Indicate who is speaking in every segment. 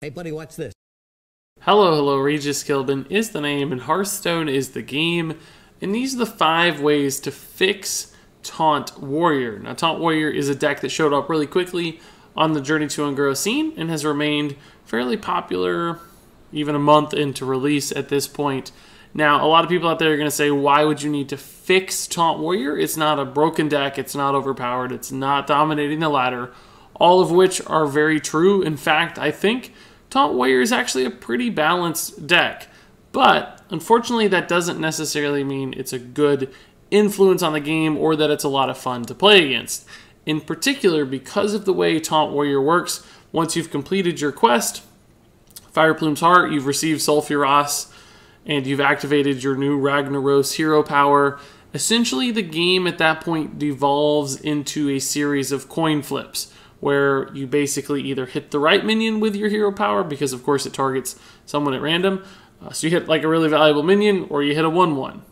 Speaker 1: Hey buddy, watch this.
Speaker 2: Hello, Regis Kilbin is the name, and Hearthstone is the game. And these are the 5 ways to fix Taunt Warrior. Now, Taunt Warrior is a deck that showed up really quickly on the Journey to Ungrow scene and has remained fairly popular even a month into release at this point. Now, a lot of people out there are going to say, why would you need to fix Taunt Warrior? It's not a broken deck, it's not overpowered, it's not dominating the ladder, all of which are very true. In fact, I think Taunt Warrior is actually a pretty balanced deck, but unfortunately that doesn't necessarily mean it's a good influence on the game or that it's a lot of fun to play against. In particular, because of the way Taunt Warrior works, once you've completed your quest, Fireplume's Heart, you've received Sulfuras, and you've activated your new Ragnaros hero power, essentially the game at that point devolves into a series of coin flips, where you basically either hit the right minion with your hero power, because of course it targets someone at random, so you hit like a really valuable minion, or you hit a 1-1.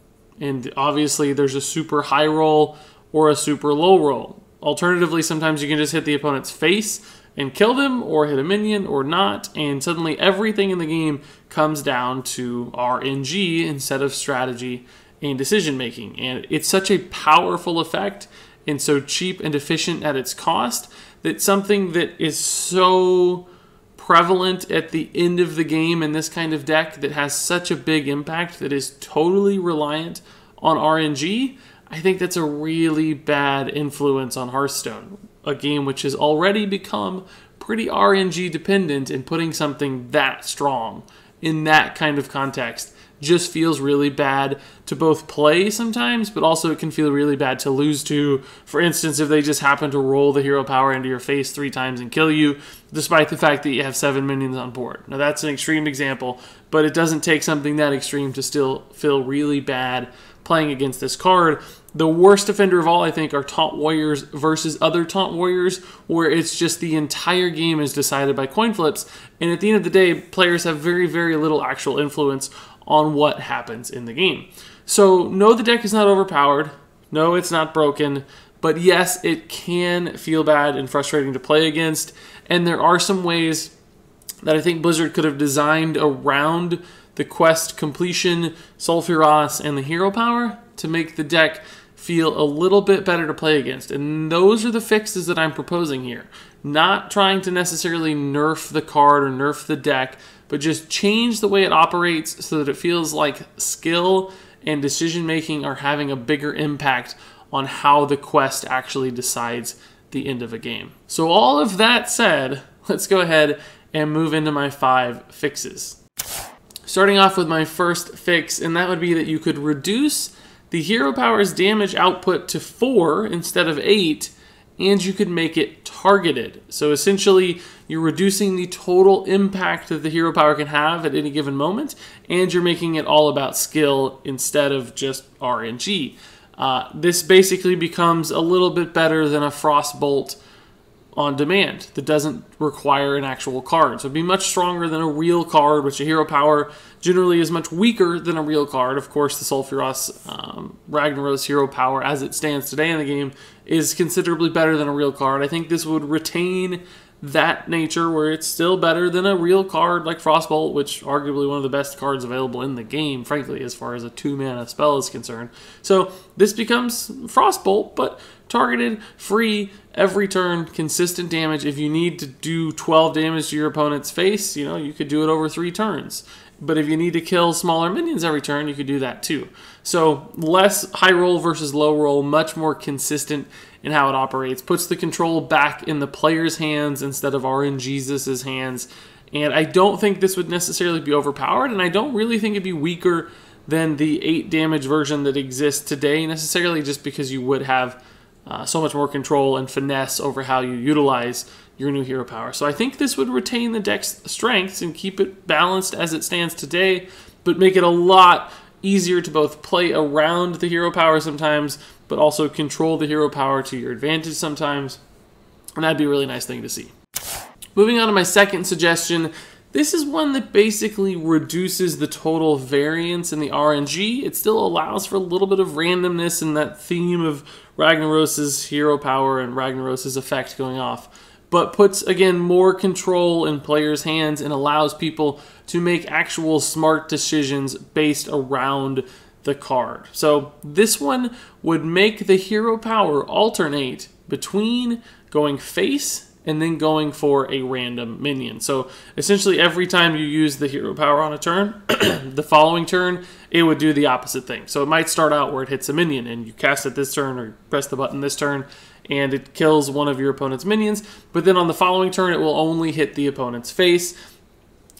Speaker 2: And obviously there's a super high roll or a super low roll. Alternatively, sometimes you can just hit the opponent's face and kill them, or hit a minion or not, and suddenly everything in the game comes down to RNG instead of strategy and decision making. And it's such a powerful effect and so cheap and efficient at its cost that something that is so prevalent at the end of the game in this kind of deck that has such a big impact that is totally reliant on RNG, I think that's a really bad influence on Hearthstone, a game which has already become pretty RNG dependent, and putting something that strong in that kind of context just feels really bad to both play sometimes, but also it can feel really bad to lose to. For instance, if they just happen to roll the hero power into your face 3 times and kill you, despite the fact that you have 7 minions on board. Now that's an extreme example, but it doesn't take something that extreme to still feel really bad playing against this card. The worst offender of all, I think, are Taunt Warriors versus other Taunt Warriors, where it's just the entire game is decided by coin flips, and at the end of the day, players have very, very little actual influence on what happens in the game. So no, the deck is not overpowered. No, it's not broken. But yes, it can feel bad and frustrating to play against. And there are some ways that I think Blizzard could have designed around the quest completion, Sulfuras, and the hero power to make the deck feel a little bit better to play against. And those are the fixes that I'm proposing here. Not trying to necessarily nerf the card or nerf the deck, but just change the way it operates so that it feels like skill and decision making are having a bigger impact on how the quest actually decides the end of a game. So all of that said, let's go ahead and move into my 5 fixes. Starting off with my first fix, and that would be that you could reduce the hero power's damage output to 4 instead of 8, and you could make it targeted. So essentially, you're reducing the total impact that the hero power can have at any given moment, and you're making it all about skill instead of just RNG. This basically becomes a little bit better than a Frostbolt on demand that doesn't require an actual card. So it'd be much stronger than a real card, which a hero power generally is much weaker than a real card. Of course, the Sulfuras Ragnaros hero power, as it stands today in the game, is considerably better than a real card. I think this would retain that nature where it's still better than a real card like Frostbolt, which arguably one of the best cards available in the game, frankly, as far as a 2-mana spell is concerned. So this becomes Frostbolt, but targeted, free, every turn, consistent damage. If you need to do 12 damage to your opponent's face, you know, you could do it over 3 turns. But if you need to kill smaller minions every turn, you could do that too. So less high roll versus low roll, much more consistent in how it operates. Puts the control back in the player's hands instead of RNGesus's hands. And I don't think this would necessarily be overpowered, and I don't really think it'd be weaker than the 8 damage version that exists today necessarily, just because you would have so much more control and finesse over how you utilize your new hero power. So I think this would retain the deck's strengths and keep it balanced as it stands today, but make it a lot easier to both play around the hero power sometimes, but also control the hero power to your advantage sometimes. And that'd be a really nice thing to see. Moving on to my second suggestion, this is one that basically reduces the total variance in the RNG. It still allows for a little bit of randomness in that theme of Ragnaros's hero power and Ragnaros's effect going off. but puts, again, more control in players' hands and allows people to make actual smart decisions based around the card. So this one would make the hero power alternate between going face and then going for a random minion. So essentially every time you use the hero power on a turn, the following turn, it would do the opposite thing. So it might start out where it hits a minion and you cast it this turn or press the button this turn and it kills one of your opponent's minions, but then on the following turn it will only hit the opponent's face,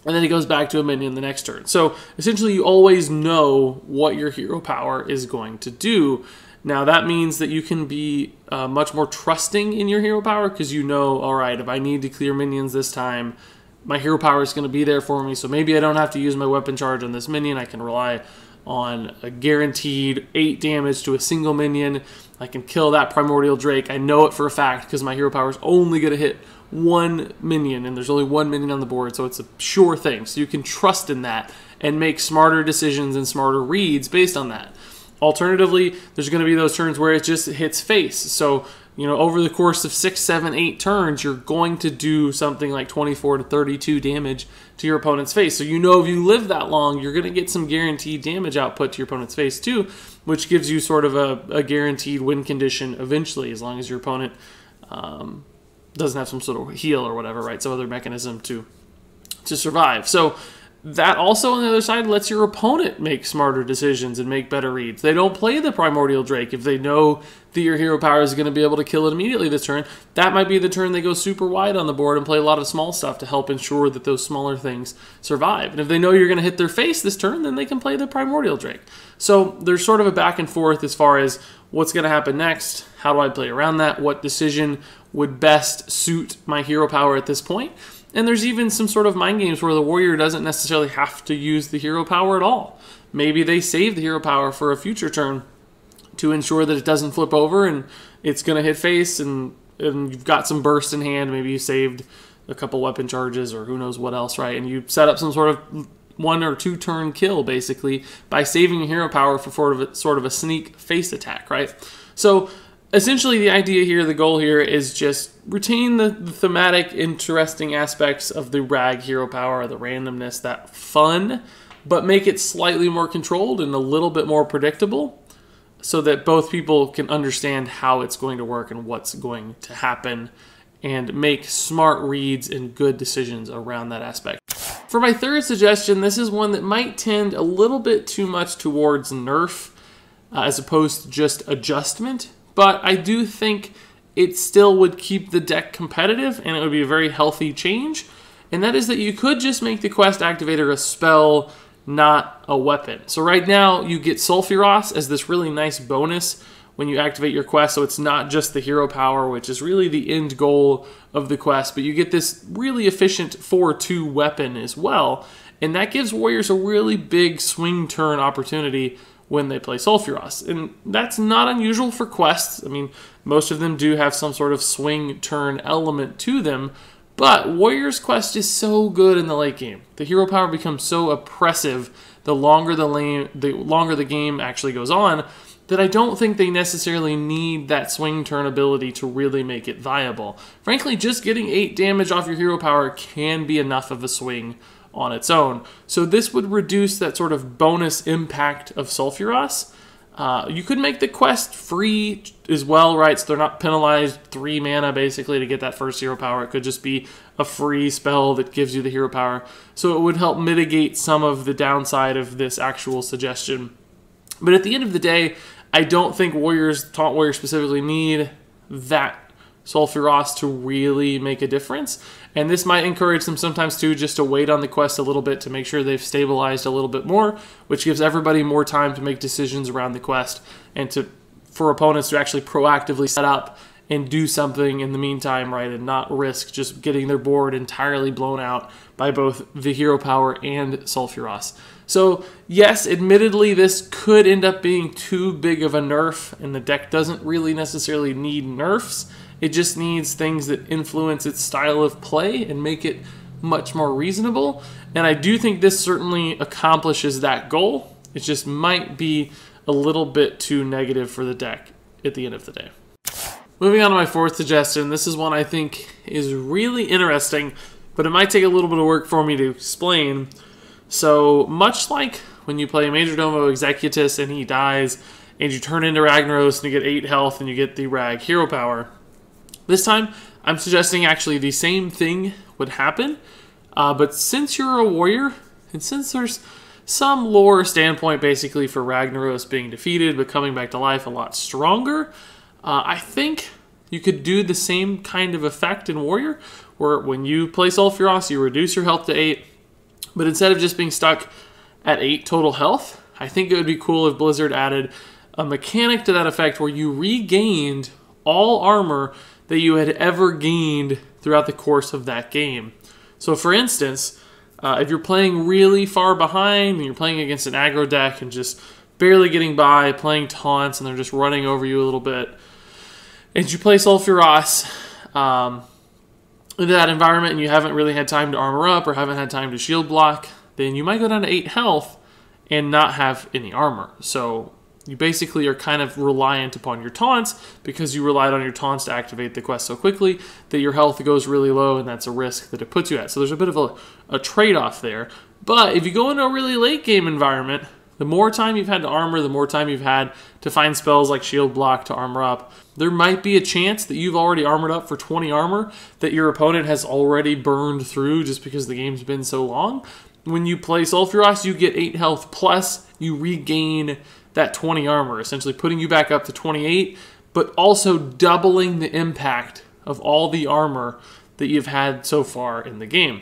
Speaker 2: and then it goes back to a minion the next turn. So essentially you always know what your hero power is going to do. Now that means that you can be much more trusting in your hero power because you know, all right, if I need to clear minions this time, my hero power is going to be there for me, so maybe I don't have to use my weapon charge on this minion. I can rely on a guaranteed 8 damage to a single minion. I can kill that Primordial Drake. I know it for a fact because my hero power is only going to hit one minion, and there's only one minion on the board, so it's a sure thing. So you can trust in that and make smarter decisions and smarter reads based on that. Alternatively, there's going to be those turns where it just hits face. So, you know, over the course of 6, 7, 8 turns, you're going to do something like 24 to 32 damage to your opponent's face. So you know if you live that long, you're going to get some guaranteed damage output to your opponent's face too, which gives you sort of a guaranteed win condition eventually, as long as your opponent doesn't have some sort of heal or whatever, right? Some other mechanism to survive. So that also, on the other side, lets your opponent make smarter decisions and make better reads. They don't play the Primordial Drake if they know that your hero power is going to be able to kill it immediately this turn. That might be the turn they go super wide on the board and play a lot of small stuff to help ensure that those smaller things survive. And if they know you're going to hit their face this turn, then they can play the Primordial Drake. So there's sort of a back and forth as far as what's going to happen next, how do I play around that, what decision would best suit my hero power at this point. And there's even some sort of mind games where the warrior doesn't necessarily have to use the hero power at all. Maybe they save the hero power for a future turn to ensure that it doesn't flip over and it's going to hit face and you've got some burst in hand. Maybe you saved a couple weapon charges or who knows what else, right? And you set up some sort of 1 or 2 turn kill basically by saving your hero power for sort of a sneak face attack, right? So essentially, the idea here, the goal here, is just retain the thematic, interesting aspects of the RAG hero power, the randomness, that fun, but make it slightly more controlled and a little bit more predictable so that both people can understand how it's going to work and what's going to happen and make smart reads and good decisions around that aspect. For my third suggestion, this is one that might tend a little bit too much towards nerf as opposed to just adjustment. But I do think it still would keep the deck competitive and it would be a very healthy change. And that is that you could just make the quest activator a spell, not a weapon. So right now you get Sulfuros as this really nice bonus when you activate your quest. So it's not just the hero power, which is really the end goal of the quest, but you get this really efficient 4/2 weapon as well. And that gives warriors a really big swing turn opportunity when they play Sulfuros. And that's not unusual for quests. I mean, most of them do have some sort of swing turn element to them, but Warrior's Quest is so good in the late game. The hero power becomes so oppressive the longer the game actually goes on that I don't think they necessarily need that swing turn ability to really make it viable. Frankly, just getting 8 damage off your hero power can be enough of a swing on its own. So this would reduce that sort of bonus impact of Sulfuros. You could make the quest free as well, right? So they're not penalized 3 mana basically to get that first hero power. It could just be a free spell that gives you the hero power. So it would help mitigate some of the downside of this actual suggestion. But at the end of the day, I don't think Taunt Warriors specifically need that Sulfuros to really make a difference. And this might encourage them sometimes too just to wait on the quest a little bit to make sure they've stabilized a little bit more, which gives everybody more time to make decisions around the quest and for opponents to actually proactively set up and do something in the meantime, right, and not risk just getting their board entirely blown out by both the hero power and Sulfuros. So yes, admittedly, this could end up being too big of a nerf, and the deck doesn't really necessarily need nerfs. It just needs things that influence its style of play and make it much more reasonable. And I do think this certainly accomplishes that goal. It just might be a little bit too negative for the deck at the end of the day. Moving on to my fourth suggestion, this is one I think is really interesting, but it might take a little bit of work for me to explain. So, much like when you play Majordomo Executus and he dies, and you turn into Ragnaros and you get 8 health and you get the Rag hero power, this time I'm suggesting actually the same thing would happen, but since you're a warrior, and since there's some lore standpoint basically for Ragnaros being defeated but coming back to life a lot stronger, I think you could do the same kind of effect in Warrior, where when you play Sulfuros, you reduce your health to 8, but instead of just being stuck at 8 total health, I think it would be cool if Blizzard added a mechanic to that effect where you regained all armor that you had ever gained throughout the course of that game. So for instance, if you're playing really far behind and you're playing against an aggro deck and just barely getting by, playing taunts and they're just running over you a little bit, and you play Sulfuros into that environment and you haven't really had time to armor up or haven't had time to shield block, then you might go down to 8 health and not have any armor. So you basically are kind of reliant upon your taunts because you relied on your taunts to activate the quest so quickly that your health goes really low, and that's a risk that it puts you at. So there's a bit of a trade-off there. But if you go into a really late game environment, the more time you've had to armor, the more time you've had to find spells like shield block to armor up, there might be a chance that you've already armored up for 20 armor that your opponent has already burned through just because the game's been so long. When you play Sulfuros, you get 8 health plus you regain that 20 armor, essentially putting you back up to 28, but also doubling the impact of all the armor that you've had so far in the game,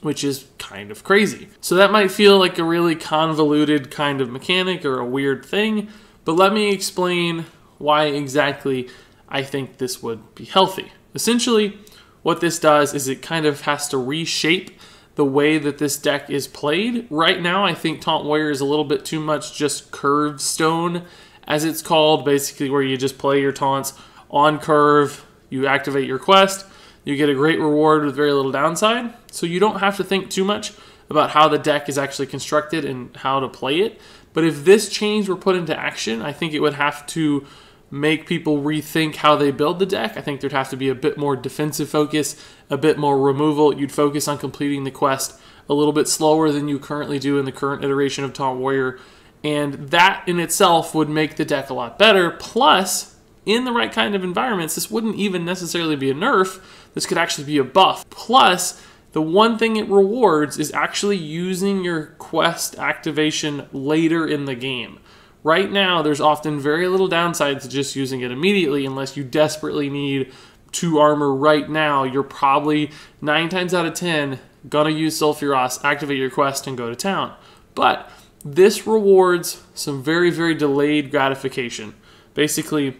Speaker 2: which is kind of crazy. So that might feel like a really convoluted kind of mechanic or a weird thing, but let me explain why exactly I think this would be healthy. Essentially, what this does is it kind of has to reshape the way that this deck is played. Right now, I think Taunt Warrior is a little bit too much just curve stone, as it's called, basically where you just play your taunts on curve, you activate your quest, you get a great reward with very little downside, so you don't have to think too much about how the deck is actually constructed and how to play it. But if this change were put into action, I think it would have to make people rethink how they build the deck. I think there'd have to be a bit more defensive focus, a bit more removal. You'd focus on completing the quest a little bit slower than you currently do in the current iteration of Taunt Warrior, and that in itself would make the deck a lot better. Plus, in the right kind of environments, this wouldn't even necessarily be a nerf. This could actually be a buff. Plus, the one thing it rewards is actually using your quest activation later in the game. Right now, there's often very little downside to just using it immediately unless you desperately need 2 armor right now. You're probably 9 times out of 10 gonna use Sulfuros, activate your quest, and go to town. But this rewards some very, very delayed gratification. Basically,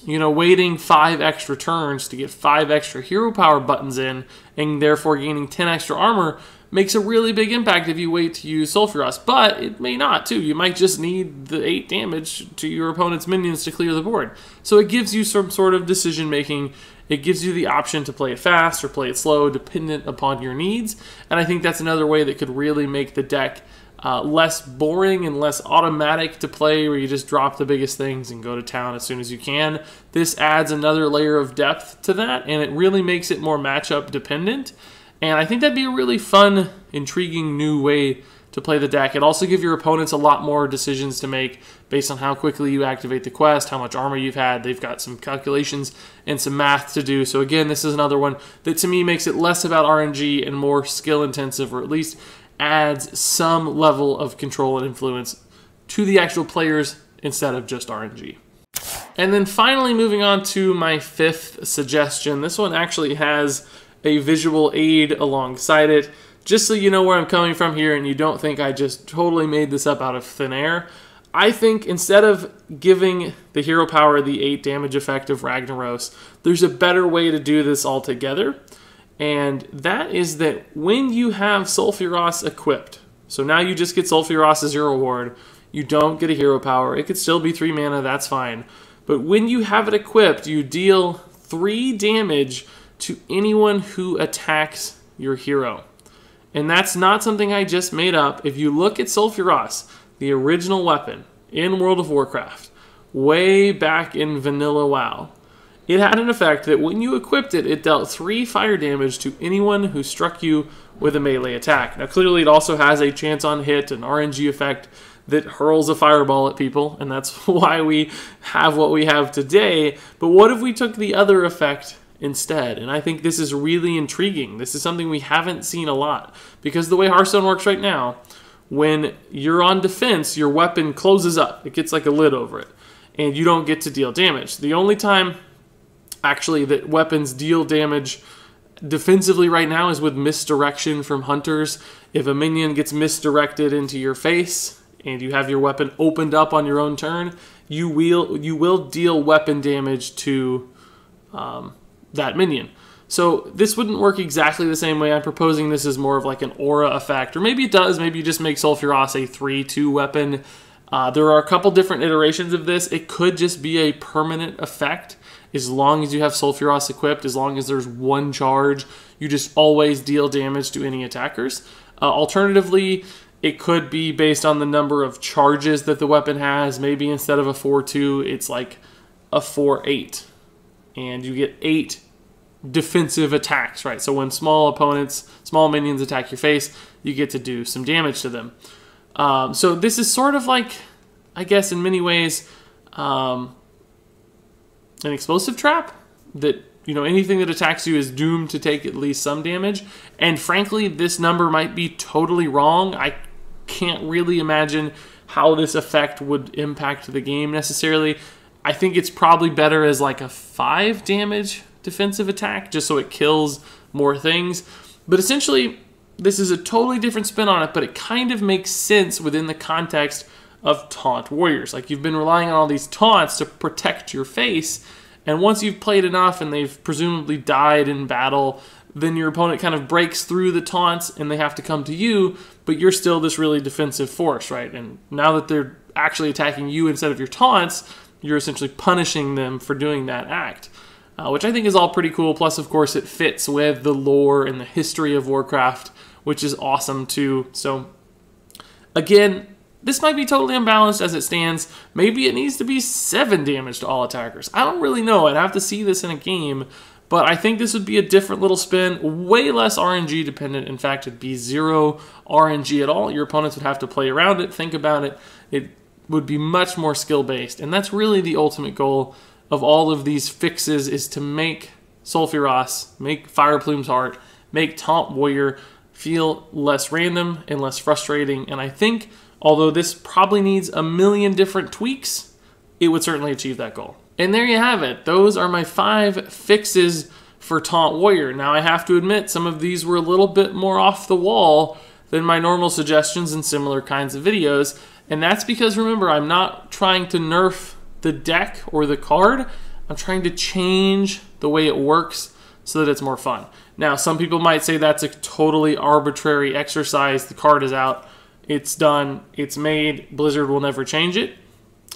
Speaker 2: you know, waiting 5 extra turns to get 5 extra hero power buttons in and therefore gaining 10 extra armor makes a really big impact if you wait to use Sulfuros, but it may not too. You might just need the 8 damage to your opponent's minions to clear the board. So it gives you some sort of decision making. It gives you the option to play it fast or play it slow dependent upon your needs, and I think that's another way that could really make the deck less boring and less automatic to play, where you just drop the biggest things and go to town as soon as you can. This adds another layer of depth to that, and it really makes it more matchup dependent. And I think that'd be a really fun, intriguing new way to play the deck. It'd also give your opponents a lot more decisions to make based on how quickly you activate the quest, how much armor you've had. They've got some calculations and some math to do. So again, this is another one that to me makes it less about RNG and more skill intensive, or at least adds some level of control and influence to the actual players instead of just RNG. And then finally, moving on to my 5th suggestion. This one actually has a visual aid alongside it, just so you know where I'm coming from here and you don't think I just totally made this up out of thin air. I think instead of giving the hero power the 8 damage effect of Ragnaros, there's a better way to do this altogether, and that is that when you have Sulfuros equipped, so now you just get Sulfuros as your reward, you don't get a hero power, it could still be 3 mana, that's fine, but when you have it equipped, you deal 3 damage to anyone who attacks your hero. And that's not something I just made up. If you look at Sulfuros, the original weapon in World of Warcraft, way back in Vanilla WoW, it had an effect that when you equipped it, it dealt 3 fire damage to anyone who struck you with a melee attack. Now clearly it also has a chance on hit, an RNG effect that hurls a fireball at people, and that's why we have what we have today. But what if we took the other effect instead? And I think this is really intriguing. This is something we haven't seen a lot, because the way Hearthstone works right now, when you're on defense, your weapon closes up. It gets like a lid over it, and you don't get to deal damage. The only time actually that weapons deal damage defensively right now is with misdirection from hunters. If a minion gets misdirected into your face and you have your weapon opened up on your own turn, you will deal weapon damage to that minion. So this wouldn't work exactly the same way. I'm proposing this is more of like an aura effect, or maybe it does. Maybe you just make Sulfuras a 3/2 weapon. There are a couple different iterations of this. It could just be a permanent effect. As long as you have Sulfuras equipped, as long as there's 1 charge, you just always deal damage to any attackers. Alternatively, it could be based on the number of charges that the weapon has. Maybe instead of a 4/2, it's like a 4/8. And you get 8 defensive attacks, right? So when small minions attack your face, you get to do some damage to them. So this is sort of like, I guess in many ways, an explosive trap that, you know, anything that attacks you is doomed to take at least some damage. And frankly, this number might be totally wrong. I can't really imagine how this effect would impact the game necessarily. I think it's probably better as like a 5 damage defensive attack, just so it kills more things. But essentially, this is a totally different spin on it, but it kind of makes sense within the context of taunt warriors. Like, you've been relying on all these taunts to protect your face, and once you've played enough and they've presumably died in battle, then your opponent kind of breaks through the taunts and they have to come to you, but you're still this really defensive force, right? And now that they're actually attacking you instead of your taunts, you're essentially punishing them for doing that act, which I think is all pretty cool. Plus, of course, it fits with the lore and the history of Warcraft, which is awesome too. So again, this might be totally unbalanced as it stands. Maybe it needs to be 7 damage to all attackers. I don't really know. I'd have to see this in a game, but I think this would be a different little spin, way less RNG dependent. In fact, it'd be 0 RNG at all. Your opponents would have to play around it, think about it. It would be much more skill-based, and that's really the ultimate goal of all of these fixes, is to make Sulfuras, make Fireplume's Heart, make Taunt Warrior feel less random and less frustrating. And I think, although this probably needs a million different tweaks, it would certainly achieve that goal. And there you have it. Those are my 5 fixes for Taunt Warrior. Now, I have to admit, some of these were a little bit more off the wall than my normal suggestions in similar kinds of videos. And that's because, remember, I'm not trying to nerf the deck or the card. I'm trying to change the way it works so that it's more fun. Now, some people might say that's a totally arbitrary exercise. The card is out. It's done. It's made. Blizzard will never change it.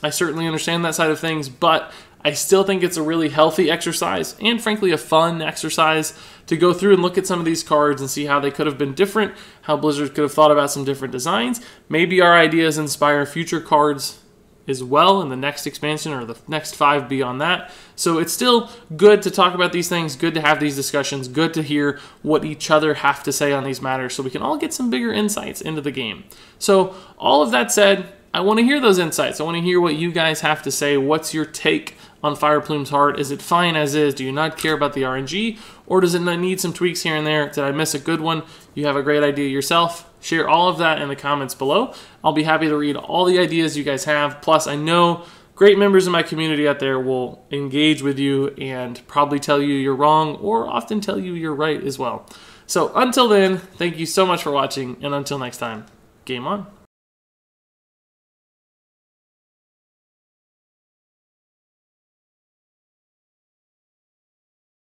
Speaker 2: I certainly understand that side of things, but I still think it's a really healthy exercise, and frankly a fun exercise, to go through and look at some of these cards and see how they could have been different, how Blizzard could have thought about some different designs. Maybe our ideas inspire future cards as well in the next expansion or the next 5 beyond that. So it's still good to talk about these things, good to have these discussions, good to hear what each other have to say on these matters so we can all get some bigger insights into the game. So all of that said, I want to hear those insights. I want to hear what you guys have to say. What's your take on Fireplume's Heart? Is it fine as is? Do you not care about the RNG? Or does it need some tweaks here and there? Did I miss a good one? You have a great idea yourself? Share all of that in the comments below. I'll be happy to read all the ideas you guys have. Plus, I know great members of my community out there will engage with you and probably tell you you're wrong, or often tell you you're right as well. So until then, thank you so much for watching, and until next time, game on.